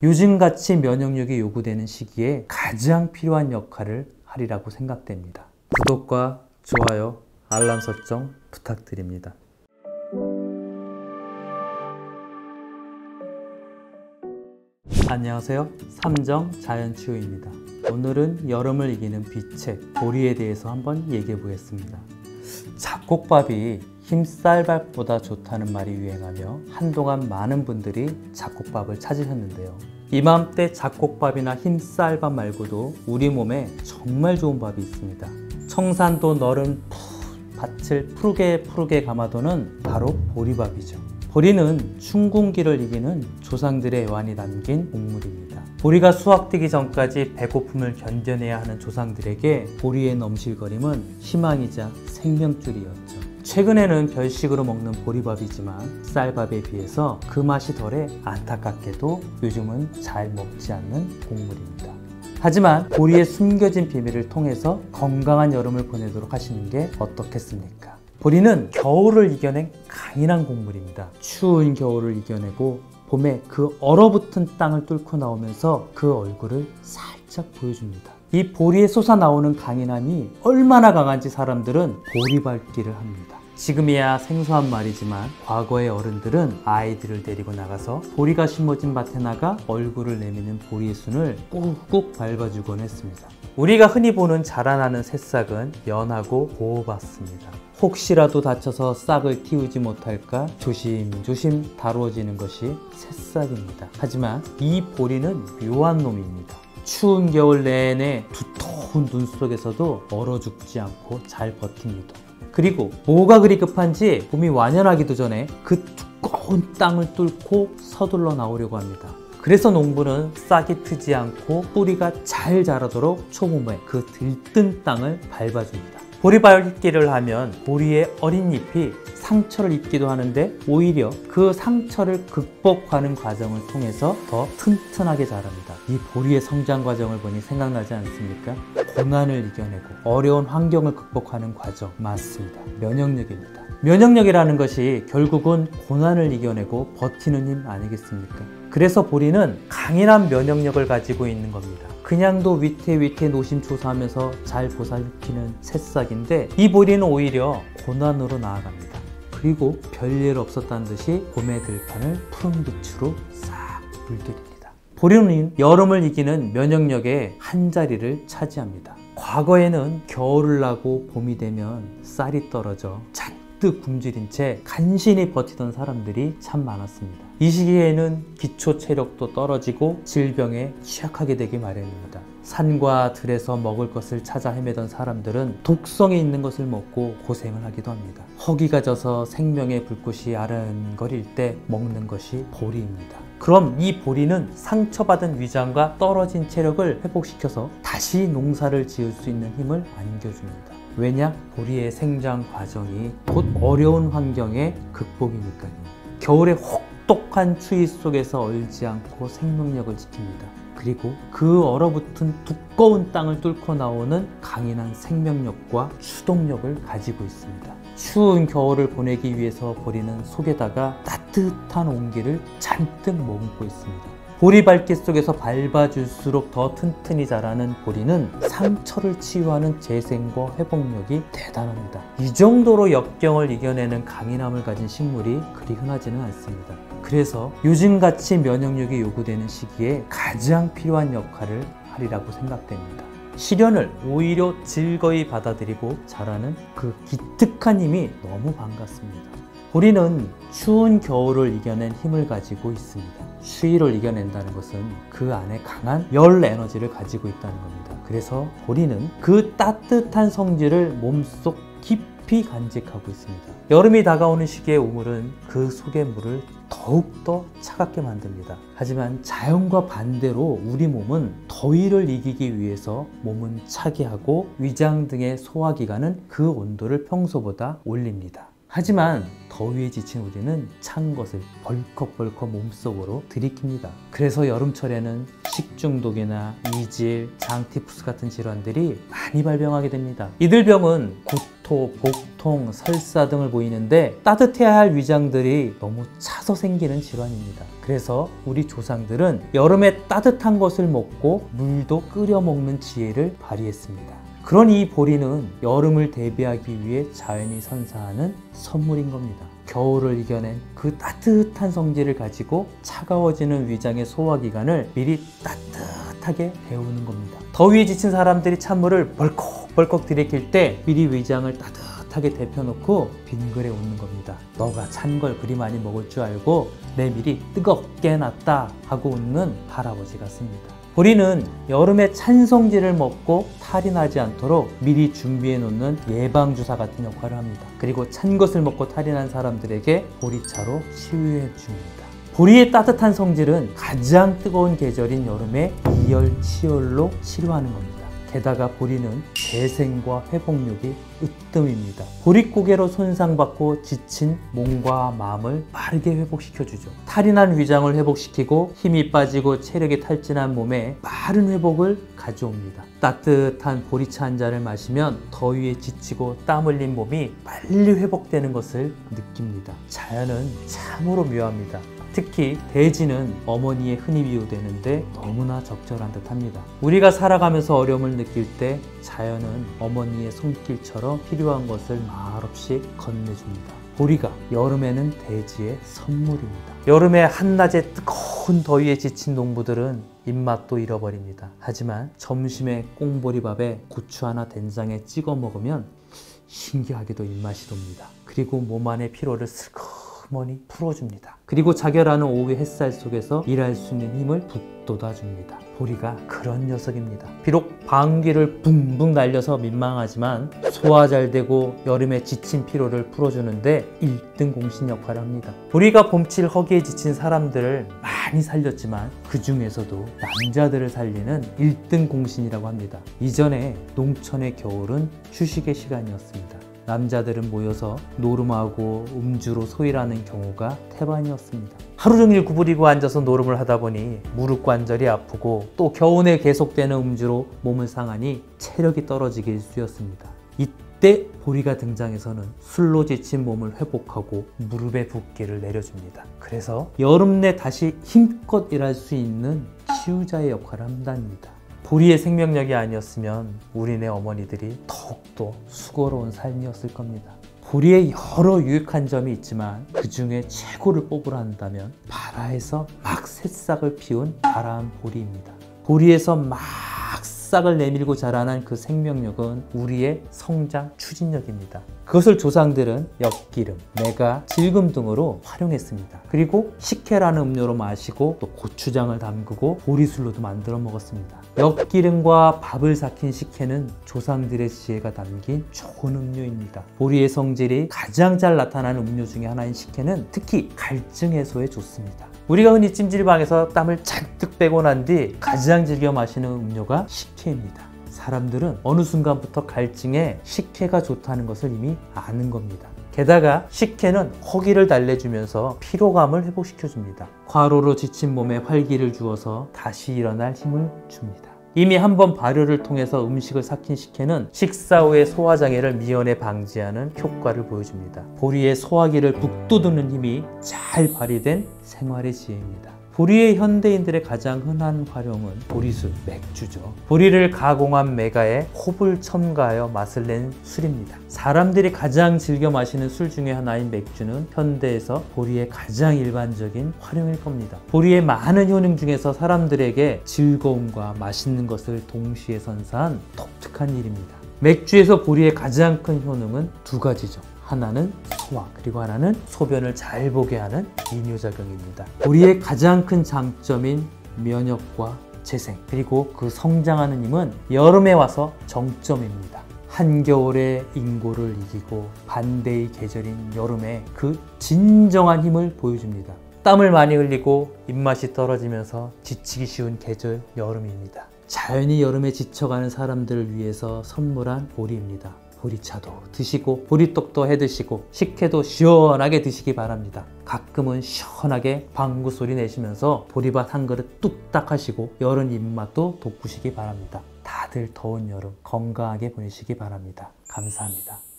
요즘같이 면역력이 요구되는 시기에 가장 필요한 역할을 하리라고 생각됩니다. 구독과 좋아요, 알람 설정 부탁드립니다. 안녕하세요. 삼정 자연치유입니다. 오늘은 여름을 이기는 비책, 보리에 대해서 한번 얘기해 보겠습니다. 잡곡밥이 흰쌀밥보다 좋다는 말이 유행하며 한동안 많은 분들이 잡곡밥을 찾으셨는데요. 이맘때 잡곡밥이나 흰쌀밥 말고도 우리 몸에 정말 좋은 밥이 있습니다. 청산도 너른 밭을 푸르게 감아도는 바로 보리밥이죠. 보리는 춘궁기를 이기는 조상들의 애환이 담긴 곡물입니다. 보리가 수확되기 전까지 배고픔을 견뎌내야 하는 조상들에게 보리의 넘실거림은 희망이자 생명줄이었죠. 최근에는 별식으로 먹는 보리밥이지만 쌀밥에 비해서 그 맛이 덜해 안타깝게도 요즘은 잘 먹지 않는 곡물입니다. 하지만 보리의 숨겨진 비밀을 통해서 건강한 여름을 보내도록 하시는 게 어떻겠습니까? 보리는 겨울을 이겨낸 강인한 곡물입니다. 추운 겨울을 이겨내고 봄에 그 얼어붙은 땅을 뚫고 나오면서 그 얼굴을 살짝 보여줍니다. 이 보리에 솟아나오는 강인함이 얼마나 강한지 사람들은 보리밟기를 합니다. 지금이야 생소한 말이지만 과거의 어른들은 아이들을 데리고 나가서 보리가 심어진 밭에 나가 얼굴을 내미는 보리의 순을 꾹꾹 밟아주곤 했습니다. 우리가 흔히 보는 자라나는 새싹은 연하고 고와봤습니다. 혹시라도 다쳐서 싹을 틔우지 못할까 조심조심 다루어지는 것이 새싹입니다. 하지만 이 보리는 묘한 놈입니다. 추운 겨울 내내 두터운 눈 속에서도 얼어 죽지 않고 잘 버팁니다. 그리고 뭐가 그리 급한지 봄이 완연하기도 전에 그 두꺼운 땅을 뚫고 서둘러 나오려고 합니다. 그래서 농부는 싹이 트지 않고 뿌리가 잘 자라도록 초봄에 그 들뜬 땅을 밟아줍니다. 보리밟기를 하면 보리의 어린 잎이 상처를 입기도 하는데 오히려 그 상처를 극복하는 과정을 통해서 더 튼튼하게 자랍니다. 이 보리의 성장 과정을 보니 생각나지 않습니까? 고난을 이겨내고 어려운 환경을 극복하는 과정 맞습니다. 면역력입니다. 면역력이라는 것이 결국은 고난을 이겨내고 버티는 힘 아니겠습니까? 그래서 보리는 강인한 면역력을 가지고 있는 겁니다. 그냥도 위태위태 노심초사하면서 잘 보살피는 새싹인데 이 보리는 오히려 고난으로 나아갑니다. 그리고 별일 없었다는 듯이 봄의 들판을 푸른 빛으로 싹 물들입니다. 보리는 여름을 이기는 면역력의 한 자리를 차지합니다. 과거에는 겨울을 나고 봄이 되면 쌀이 떨어져 잔뜩 굶주린 채 간신히 버티던 사람들이 참 많았습니다. 이 시기에는 기초 체력도 떨어지고 질병에 취약하게 되기 마련입니다. 산과 들에서 먹을 것을 찾아 헤매던 사람들은 독성이 있는 것을 먹고 고생을 하기도 합니다. 허기가 져서 생명의 불꽃이 아른거릴 때 먹는 것이 보리입니다. 그럼 이 보리는 상처받은 위장과 떨어진 체력을 회복시켜서 다시 농사를 지을 수 있는 힘을 안겨줍니다. 왜냐? 보리의 생장 과정이 곧 어려운 환경의 극복이니까요. 겨울에 혹독한 추위 속에서 얼지 않고 생명력을 지킵니다. 그리고 그 얼어붙은 두꺼운 땅을 뚫고 나오는 강인한 생명력과 추동력을 가지고 있습니다. 추운 겨울을 보내기 위해서 보리는 속에다가 따뜻한 온기를 잔뜩 머금고 있습니다. 보리밟기 속에서 밟아줄수록 더 튼튼히 자라는 보리는 상처를 치유하는 재생과 회복력이 대단합니다. 이 정도로 역경을 이겨내는 강인함을 가진 식물이 그리 흔하지는 않습니다. 그래서 요즘같이 면역력이 요구되는 시기에 가장 필요한 역할을 하리라고 생각됩니다. 시련을 오히려 즐거이 받아들이고 자라는 그 기특한 힘이 너무 반갑습니다. 보리는 추운 겨울을 이겨낸 힘을 가지고 있습니다. 추위를 이겨낸다는 것은 그 안에 강한 열 에너지를 가지고 있다는 겁니다. 그래서 보리는 그 따뜻한 성질을 몸속 깊이 간직하고 있습니다. 여름이 다가오는 시기의 우물은 그 속의 물을 더욱더 차갑게 만듭니다. 하지만 자연과 반대로 우리 몸은 더위를 이기기 위해서 몸은 차게 하고 위장 등의 소화기관은 그 온도를 평소보다 올립니다. 하지만 더위에 지친 우리는 찬 것을 벌컥벌컥 몸속으로 들이킵니다. 그래서 여름철에는 식중독이나 이질, 장티푸스 같은 질환들이 많이 발병하게 됩니다. 이들 병은 구토, 복통, 설사 등을 보이는데 따뜻해야 할 위장들이 너무 차서 생기는 질환입니다. 그래서 우리 조상들은 여름에 따뜻한 것을 먹고 물도 끓여 먹는 지혜를 발휘했습니다. 그런 이 보리는 여름을 대비하기 위해 자연이 선사하는 선물인 겁니다. 겨울을 이겨낸 그 따뜻한 성질을 가지고 차가워지는 위장의 소화기관을 미리 따뜻하게 데우는 겁니다. 더위에 지친 사람들이 찬물을 벌컥벌컥 들이킬 때 미리 위장을 따뜻하게 데펴놓고 빙그레 웃는 겁니다. 너가 찬 걸 그리 많이 먹을 줄 알고 내 미리 뜨겁게 놨다 하고 웃는 할아버지 같습니다. 보리는 여름에 찬 성질을 먹고 탈이 나지 않도록 미리 준비해 놓는 예방주사 같은 역할을 합니다. 그리고 찬 것을 먹고 탈이 난 사람들에게 보리차로 치유해 줍니다. 보리의 따뜻한 성질은 가장 뜨거운 계절인 여름에 이열치열로 치료하는 겁니다. 게다가 보리는 재생과 회복력이 으뜸입니다. 보릿고개로 손상받고 지친 몸과 마음을 빠르게 회복시켜주죠. 탈이 난 위장을 회복시키고 힘이 빠지고 체력이 탈진한 몸에 빠른 회복을 가져옵니다. 따뜻한 보리차 한 잔을 마시면 더위에 지치고 땀 흘린 몸이 빨리 회복되는 것을 느낍니다. 자연은 참으로 묘합니다. 특히 대지는 어머니의 흔히 비유되는데 너무나 적절한 듯합니다. 우리가 살아가면서 어려움을 느낄 때 자연은 어머니의 손길처럼 필요한 것을 말없이 건네줍니다. 보리가 여름에는 대지의 선물입니다. 여름에 한낮에 뜨거운 더위에 지친 농부들은 입맛도 잃어버립니다. 하지만 점심에 꽁보리밥에 고추 하나 된장에 찍어 먹으면 신기하게도 입맛이 돕니다. 그리고 몸 안의 피로를 슬그머니 풀어줍니다. 그리고 자결하는 오후 햇살 속에서 일할 수 있는 힘을 북돋아줍니다. 보리가 그런 녀석입니다. 비록 방귀를 붕붕 날려서 민망하지만 소화 잘 되고 여름에 지친 피로를 풀어주는데 1등 공신 역할을 합니다. 보리가 봄칠 허기에 지친 사람들을 많이 살렸지만 그 중에서도 남자들을 살리는 1등 공신이라고 합니다. 이전에 농촌의 겨울은 휴식의 시간이었습니다. 남자들은 모여서 노름하고 음주로 소일하는 경우가 태반이었습니다. 하루 종일 구부리고 앉아서 노름을 하다 보니 무릎 관절이 아프고 또 겨우내 계속되는 음주로 몸을 상하니 체력이 떨어지기 일쑤였습니다. 이때 보리가 등장해서는 술로 지친 몸을 회복하고 무릎의 붓기를 내려줍니다. 그래서 여름 내 다시 힘껏 일할 수 있는 치유자의 역할을 한답니다. 보리의 생명력이 아니었으면 우리네 어머니들이 더욱더 수고로운 삶이었을 겁니다. 보리에 여러 유익한 점이 있지만 그 중에 최고를 뽑으라 한다면 바다에서 막 새싹을 피운 바람 보리입니다. 보리에서 막 싹을 내밀고 자라난 그 생명력은 우리의 성장 추진력입니다. 그것을 조상들은 엿기름, 매가, 질금 등으로 활용했습니다. 그리고 식혜라는 음료로 마시고 또 고추장을 담그고 보리술로도 만들어 먹었습니다. 엿기름과 밥을 삭힌 식혜는 조상들의 지혜가 담긴 좋은 음료입니다. 보리의 성질이 가장 잘 나타나는 음료 중에 하나인 식혜는 특히 갈증 해소에 좋습니다. 우리가 흔히 찜질방에서 땀을 잔뜩 빼고 난 뒤 가장 즐겨 마시는 음료가 식혜입니다. 사람들은 어느 순간부터 갈증에 식혜가 좋다는 것을 이미 아는 겁니다. 게다가 식혜는 허기를 달래주면서 피로감을 회복시켜줍니다. 과로로 지친 몸에 활기를 주어서 다시 일어날 힘을 줍니다. 이미 한번 발효를 통해서 음식을 삭힌 식혜는 식사 후의 소화장애를 미연에 방지하는 효과를 보여줍니다. 보리의 소화기를 북돋우는 힘이 잘 발휘된 생활의 지혜입니다. 보리의 현대인들의 가장 흔한 활용은 보리술, 맥주죠. 보리를 가공한 메가에 홉을 첨가하여 맛을 낸 술입니다. 사람들이 가장 즐겨 마시는 술 중에 하나인 맥주는 현대에서 보리의 가장 일반적인 활용일 겁니다. 보리의 많은 효능 중에서 사람들에게 즐거움과 맛있는 것을 동시에 선사한 독특한 일입니다. 맥주에서 보리의 가장 큰 효능은 두 가지죠. 하나는 소화, 그리고 하나는 소변을 잘 보게 하는 이뇨작용입니다. 보리의 가장 큰 장점인 면역과 재생, 그리고 그 성장하는 힘은 여름에 와서 정점입니다. 한겨울의 인고를 이기고 반대의 계절인 여름에 그 진정한 힘을 보여줍니다. 땀을 많이 흘리고 입맛이 떨어지면서 지치기 쉬운 계절 여름입니다. 자연이 여름에 지쳐가는 사람들을 위해서 선물한 보리입니다. 보리차도 드시고 보리떡도 해 드시고 식혜도 시원하게 드시기 바랍니다. 가끔은 시원하게 방구 소리 내시면서 보리밥 한 그릇 뚝딱 하시고 여름 입맛도 돋구시기 바랍니다. 다들 더운 여름 건강하게 보내시기 바랍니다. 감사합니다.